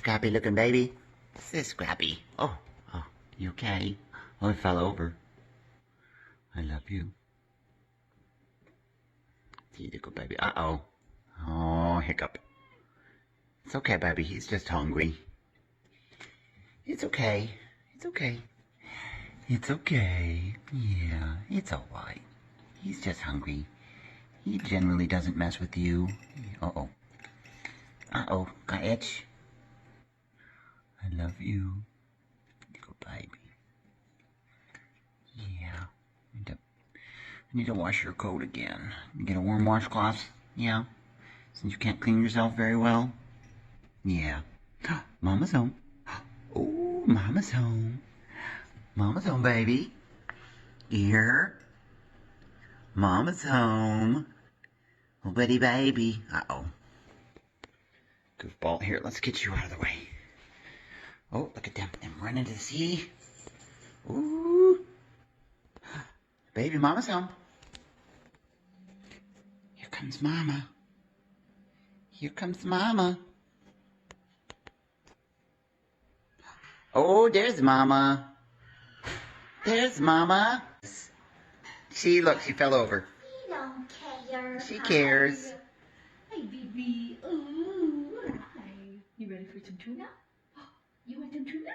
scrappy looking baby. What's this, Scrappy? Oh, you okay? Oh, it fell over. I love you. See, little baby. Uh-oh. Oh, hiccup. It's okay, baby. He's just hungry. It's okay. It's okay. It's okay. Yeah, it's alright. He's just hungry. He generally doesn't mess with you. Uh-oh. Uh-oh. Got itch? I love you. Little baby. Yeah. I need to wash your coat again. You get a warm washcloth? Yeah. Since you can't clean yourself very well? Yeah. Mama's home. Oh, Mama's home. Mama's home, baby. You hear her? Mama's home. Oh, buddy baby. Uh-oh. Goofball. Here, let's get you out of the way. Oh, look at them. Them running to the sea. Ooh. Baby, Mama's home. Here comes Mama. Here comes Mama. Oh, there's Mama. There's Mama. Look, she fell over. She don't care. She cares. Hey, baby. Ooh. Hi. You ready for some tuna? You want some tuna?